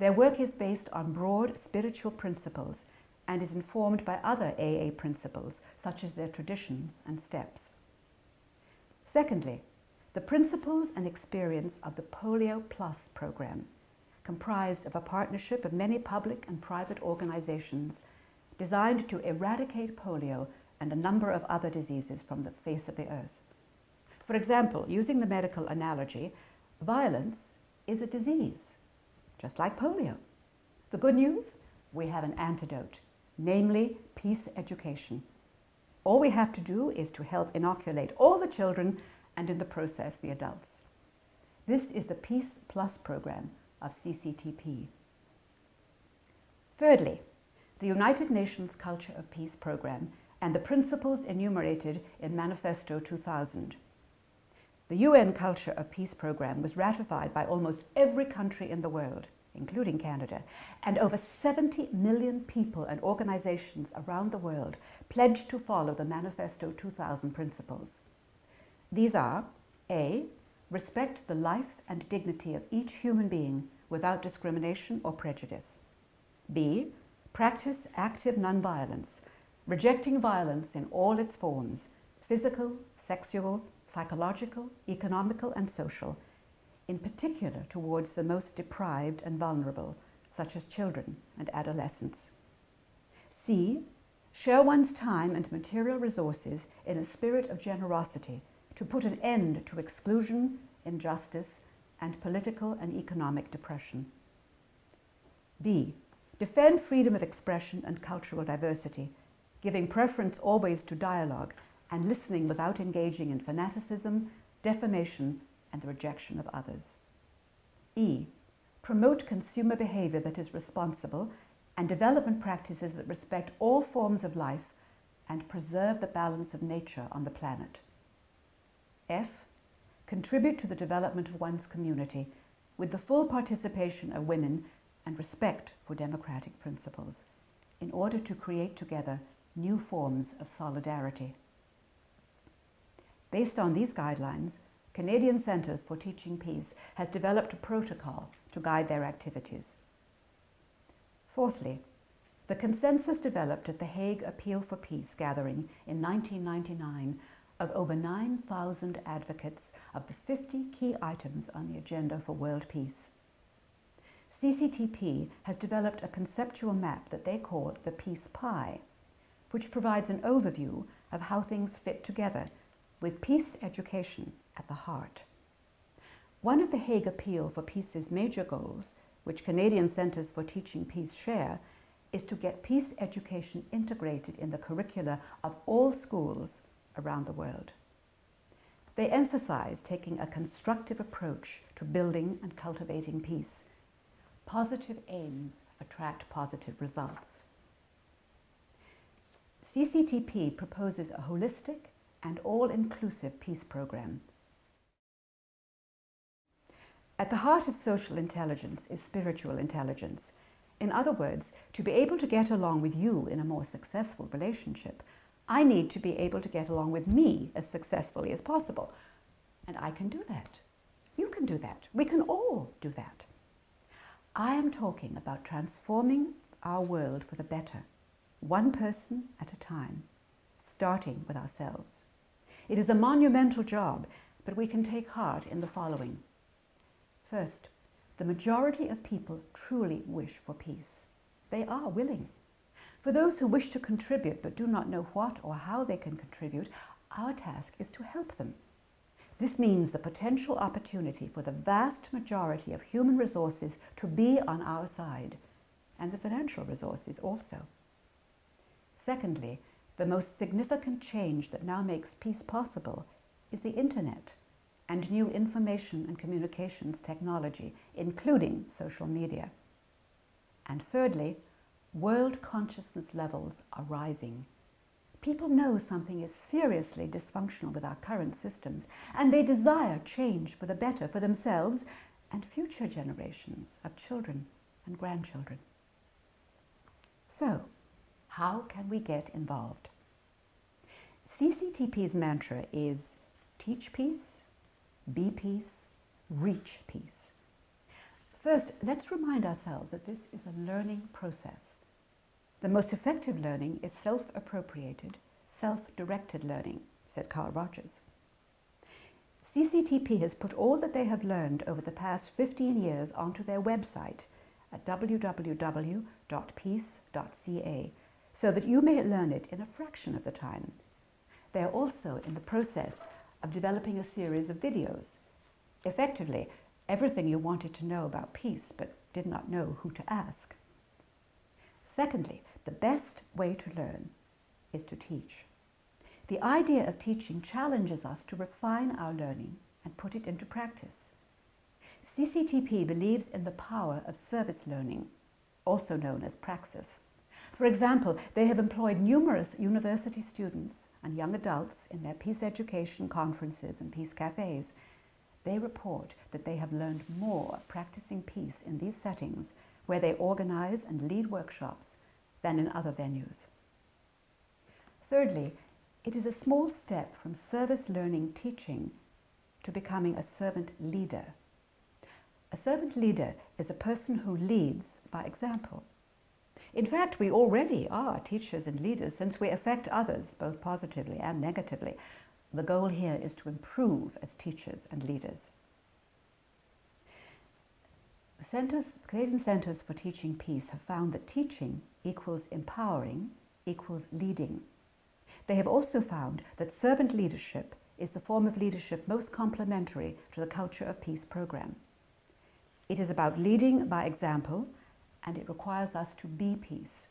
Their work is based on broad spiritual principles and is informed by other AA principles, such as their traditions and steps. Secondly, the principles and experience of the Polio Plus program, comprised of a partnership of many public and private organizations designed to eradicate polio and a number of other diseases from the face of the earth. For example, using the medical analogy, violence is a disease, just like polio. The good news? We have an antidote, namely peace education. All we have to do is to help inoculate all the children and in the process the adults. This is the Peace Plus program of CCTP. Thirdly, the United Nations Culture of Peace program and the principles enumerated in Manifesto 2000. The UN Culture of Peace program was ratified by almost every country in the world, including Canada, and over 70 million people and organizations around the world pledged to follow the Manifesto 2000 principles. These are: A, respect the life and dignity of each human being without discrimination or prejudice. B, practice active nonviolence, rejecting violence in all its forms, physical, sexual, psychological, economical, and social, in particular towards the most deprived and vulnerable, such as children and adolescents. C, share one's time and material resources in a spirit of generosity to put an end to exclusion, injustice, and political and economic depression. D, defend freedom of expression and cultural diversity, giving preference always to dialogue and listening without engaging in fanaticism, defamation, and the rejection of others. E, promote consumer behavior that is responsible and development practices that respect all forms of life and preserve the balance of nature on the planet. F, contribute to the development of one's community with the full participation of women and respect for democratic principles in order to create together new forms of solidarity. Based on these guidelines, Canadian Centres for Teaching Peace has developed a protocol to guide their activities. Fourthly, the consensus developed at the Hague Appeal for Peace gathering in 1999 of over 9,000 advocates of the 50 key items on the agenda for world peace. CCTP has developed a conceptual map that they call the Peace Pie, which provides an overview of how things fit together, with peace education at the heart. One of the Hague Appeal for Peace's major goals, which Canadian Centres for Teaching Peace share, is to get peace education integrated in the curricula of all schools around the world. They emphasize taking a constructive approach to building and cultivating peace. Positive aims attract positive results. CCTP proposes a holistic and all-inclusive peace program. At the heart of social intelligence is spiritual intelligence. In other words, to be able to get along with you in a more successful relationship, I need to be able to get along with me as successfully as possible. And I can do that. You can do that. We can all do that. I am talking about transforming our world for the better, one person at a time, starting with ourselves. It is a monumental job, but we can take heart in the following. First, the majority of people truly wish for peace. They are willing. For those who wish to contribute but do not know what or how they can contribute, our task is to help them. This means the potential opportunity for the vast majority of human resources to be on our side, and the financial resources also. Secondly, the most significant change that now makes peace possible is the Internet and new information and communications technology, including social media. And thirdly, world consciousness levels are rising. People know something is seriously dysfunctional with our current systems, and they desire change for the better for themselves and future generations of children and grandchildren. So, how can we get involved? CCTP's mantra is teach peace, be peace, reach peace. First, let's remind ourselves that this is a learning process. The most effective learning is self-appropriated, self-directed learning, said Carl Rogers. CCTP has put all that they have learned over the past 15 years onto their website at www.peace.ca so that you may learn it in a fraction of the time. They are also in the process of developing a series of videos. Effectively, everything you wanted to know about peace but did not know who to ask. Secondly, the best way to learn is to teach. The idea of teaching challenges us to refine our learning and put it into practice. CCTP believes in the power of service learning, also known as praxis. For example, they have employed numerous university students and young adults in their peace education conferences and peace cafes. They report that they have learned more practicing peace in these settings where they organize and lead workshops than in other venues. Thirdly, it is a small step from service learning teaching to becoming a servant leader. A servant leader is a person who leads by example. In fact, we already are teachers and leaders since we affect others both positively and negatively. The goal here is to improve as teachers and leaders. The Canadian Centres for Teaching Peace have found that teaching equals empowering equals leading. They have also found that servant leadership is the form of leadership most complementary to the Culture of Peace program. It is about leading by example, and it requires us to be peace.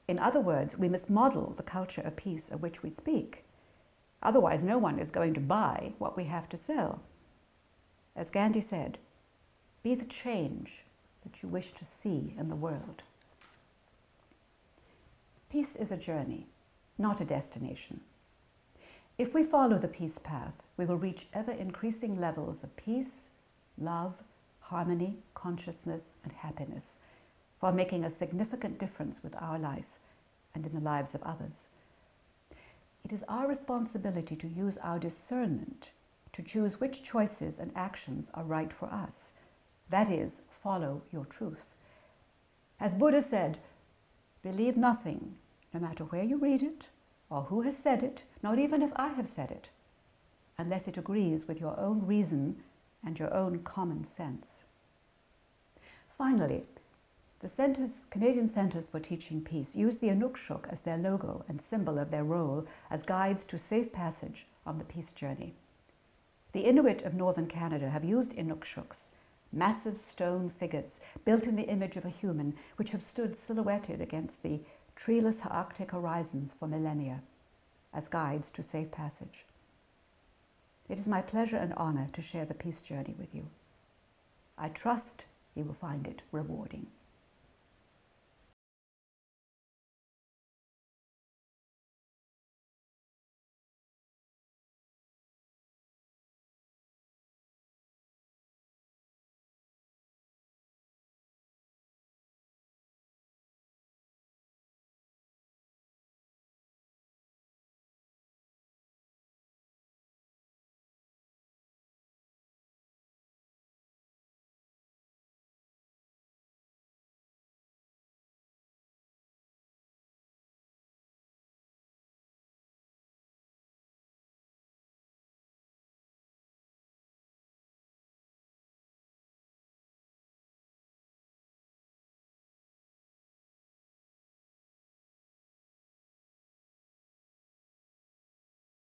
In other words, we must model the culture of peace of which we speak. Otherwise, no one is going to buy what we have to sell. As Gandhi said, be the change that you wish to see in the world. Peace is a journey, not a destination. If we follow the peace path, we will reach ever-increasing levels of peace, love, harmony, consciousness, and happiness, while making a significant difference with our life and in the lives of others. It is our responsibility to use our discernment to choose which choices and actions are right for us. That is, follow your truth. As Buddha said, believe nothing, no matter where you read it, or who has said it, not even if I have said it, unless it agrees with your own reason and your own common sense. Finally, the Canadian Centres for Teaching Peace use the Inukshuk as their logo and symbol of their role as guides to safe passage on the peace journey. The Inuit of northern Canada have used Inukshuks, massive stone figures built in the image of a human, which have stood silhouetted against the treeless Arctic horizons for millennia, as guides to safe passage. It is my pleasure and honor to share the peace journey with you. I trust you will find it rewarding.